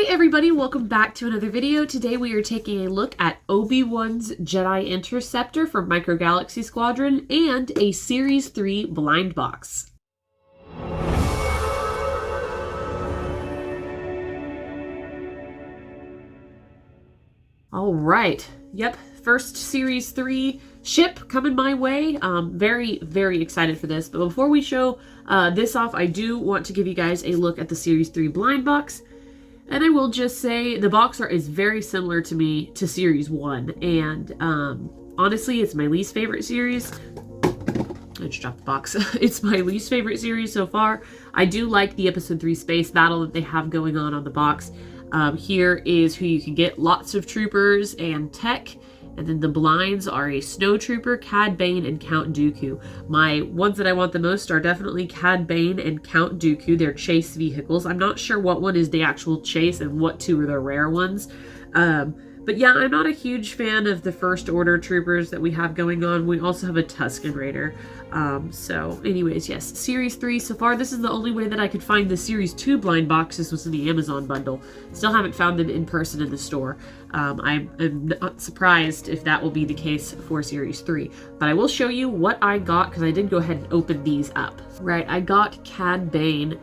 everybody, welcome back to another video. Today we are taking a look at Obi-Wan's Jedi Interceptor from Micro Galaxy Squadron and a Series 3 blind box. Alright, yep, first Series 3 ship coming my way. Very excited for this, but before we show this off, I do want to give you guys a look at the Series 3 blind box. And I will just say the box art is very similar to me to Series 1. And honestly, it's my least favorite series. I just dropped the box. It's my least favorite series so far. I do like the Episode 3 space battle that they have going on the box. Here is who you can get. Lots of troopers and tech. And then the blinds are a Snowtrooper, Cad Bane, and Count Dooku. My ones that I want the most are definitely Cad Bane and Count Dooku. They're chase vehicles. I'm not sure what one is the actual chase and what two are the rare ones. But yeah, I'm not a huge fan of the First Order troopers that we have going on. We also have a Tusken Raider. So anyways, yes, Series 3 so far. This is the only way that I could find the Series 2 blind boxes was in the Amazon bundle. Still haven't found them in person in the store. I'm not surprised if that will be the case for Series 3. But I will show you what I got because I did go ahead and open these up. Right, I got Cad Bane,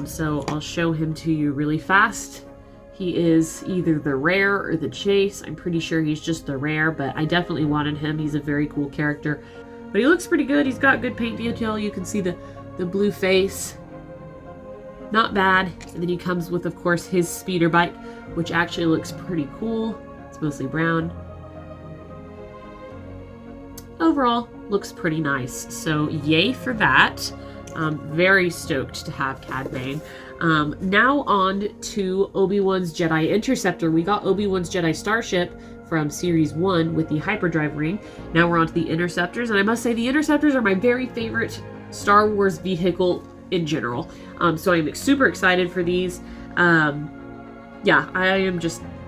so I'll show him to you really fast. He is either the rare or the chase. I'm pretty sure he's just the rare, but I definitely wanted him. He's a very cool character. But he looks pretty good. He's got good paint detail. You can see the blue face. Not bad. And then he comes with, of course, his speeder bike, which actually looks pretty cool. It's mostly brown. Overall, looks pretty nice. So yay for that. Very stoked to have Cad Bane. Now on to Obi-Wan's Jedi Interceptor. We got Obi-Wan's Jedi Starship from Series 1 with the hyperdrive ring. Now we're on to the Interceptors, and I must say the Interceptors are my very favorite Star Wars vehicle in general. So I'm super excited for these. Yeah,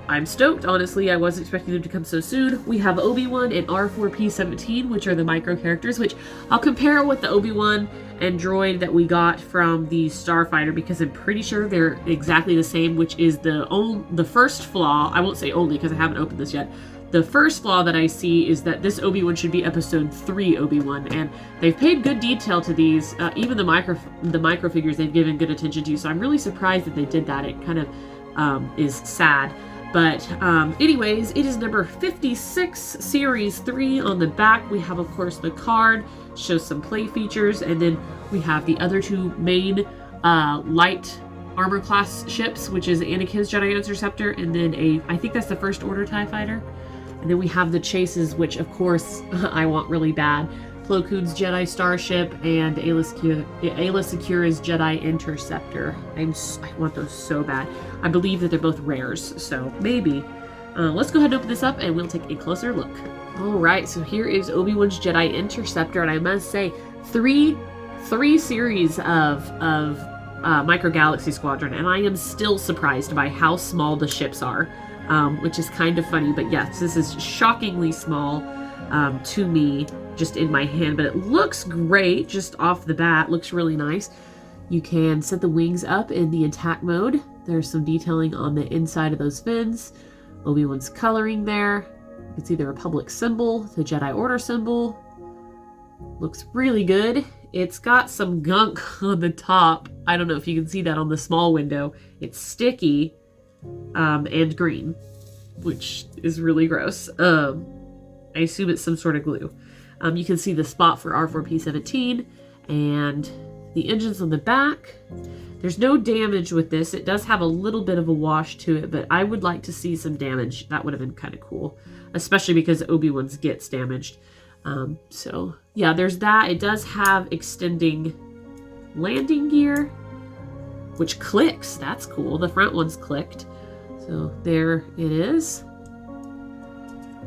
I'm stoked, honestly. I wasn't expecting them to come so soon. We have Obi-Wan and R4P17, which are the micro characters, which I'll compare with the Obi-Wan and droid that we got from the Starfighter because I'm pretty sure they're exactly the same, which is the first flaw. I won't say only because I haven't opened this yet. The first flaw that I see is that this Obi-Wan should be Episode 3 Obi-Wan, and they've paid good detail to these. Even the micro figures they've given good attention to, so I'm really surprised that they did that. It kind of is sad. But anyways, it is number 56, Series 3 on the back. We have, of course, the card, shows some play features, and then we have the other two main light armor class ships, which is Anakin's Jedi Interceptor, and then I think that's the First Order TIE Fighter. And then we have the chases, which, of course, I want really bad. Plo Koon's Jedi Starship and Aayla Secura's Jedi Interceptor. I want those so bad. I believe that they're both rares, so maybe. Let's go ahead and open this up and we'll take a closer look. Alright, so here is Obi-Wan's Jedi Interceptor, and I must say, three series of Micro Galaxy Squadron, and I am still surprised by how small the ships are, which is kind of funny, but yes, this is shockingly small to me, just in my hand, but it looks great just off the bat. Looks really nice. You can set the wings up in the attack mode. There's some detailing on the inside of those fins. Obi-Wan's coloring there. You can see the Republic symbol, the Jedi Order symbol. Looks really good. It's got some gunk on the top. I don't know if you can see that on the small window. It's sticky and green, which is really gross. I assume it's some sort of glue. You can see the spot for R4P17 and the engines on the back. There's no damage with this. It does have a little bit of a wash to it, but I would like to see some damage. That would have been kind of cool, especially because Obi-Wan's gets damaged. So yeah, there's that. It does have extending landing gear, which clicks. That's cool. The front one's clicked. So there it is.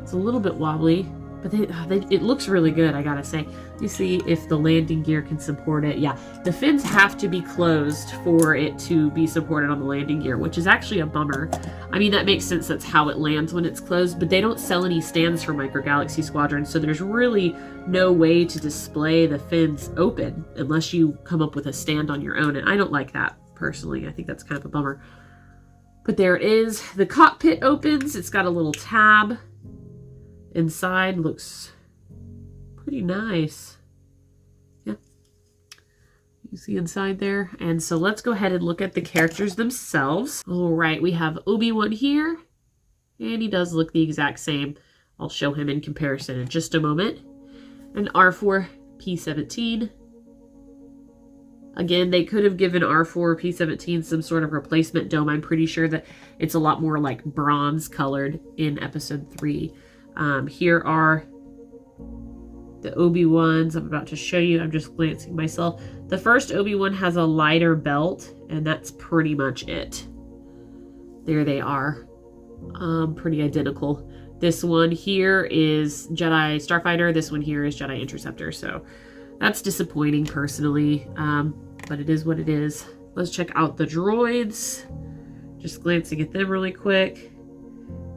It's a little bit wobbly, but it looks really good, I gotta say. You see if the landing gear can support it. Yeah, the fins have to be closed for it to be supported on the landing gear, which is actually a bummer. I mean, that makes sense. That's how it lands when it's closed, but they don't sell any stands for Micro Galaxy Squadron, so there's really no way to display the fins open unless you come up with a stand on your own, and I don't like that, personally. I think that's kind of a bummer. But there it is. The cockpit opens. It's got a little tab inside. Looks pretty nice. Yeah. You see inside there. And so let's go ahead and look at the characters themselves. All right, we have Obi-Wan here. And he does look the exact same. I'll show him in comparison in just a moment. An R4-P17. Again, they could have given R4-P17 some sort of replacement dome. I'm pretty sure that it's a lot more like bronze colored in episode 3. Here are the Obi-Wans I'm about to show you. I'm just glancing myself. The first Obi-Wan has a lighter belt, and that's pretty much it. There they are. Pretty identical. This one here is Jedi Starfighter. This one here is Jedi Interceptor. So that's disappointing personally, but it is what it is. Let's check out the droids. Just glancing at them really quick.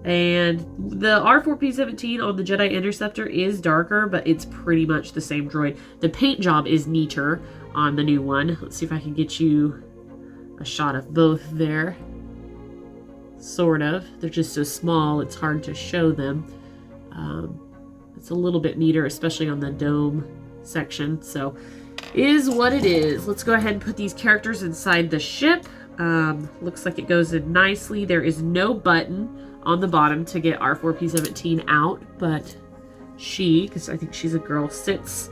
And the R4-P17 on the Jedi Interceptor is darker, but it's pretty much the same droid. The paint job is neater on the new one. Let's see if I can get you a shot of both there. Sort of. They're just so small, it's hard to show them. It's a little bit neater, especially on the dome section. So, is what it is. Let's go ahead and put these characters inside the ship. Looks like it goes in nicely. There is no button on the bottom to get R4-P17 out, but she, because I think she's a girl, sits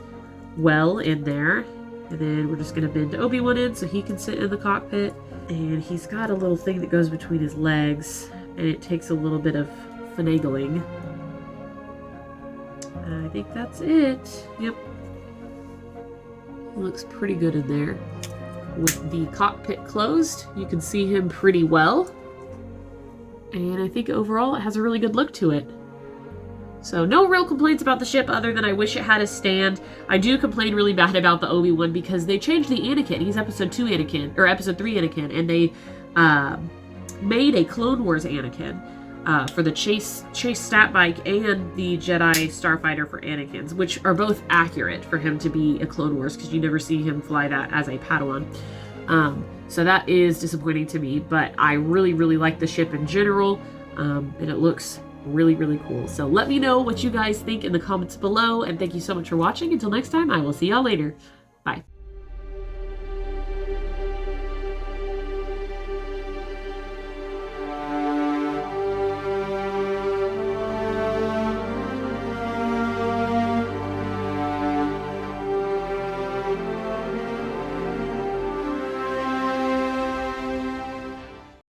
well in there. And then we're just going to bend Obi-Wan in so he can sit in the cockpit. And he's got a little thing that goes between his legs, and it takes a little bit of finagling. I think that's it. Yep. Looks pretty good in there. With the cockpit closed, you can see him pretty well. And I think overall it has a really good look to it. So no real complaints about the ship other than I wish it had a stand. I do complain really bad about the Obi-Wan because they changed the Anakin. He's episode 2 Anakin, or episode 3 Anakin, and they made a Clone Wars Anakin for the Chase stat bike and the Jedi Starfighter for Anakins, which are both accurate for him to be a Clone Wars because you never see him fly that as a Padawan. So that is disappointing to me, but I really, really like the ship in general, and it looks really, really cool. So let me know what you guys think in the comments below, and thank you so much for watching. Until next time, I will see y'all later. Bye.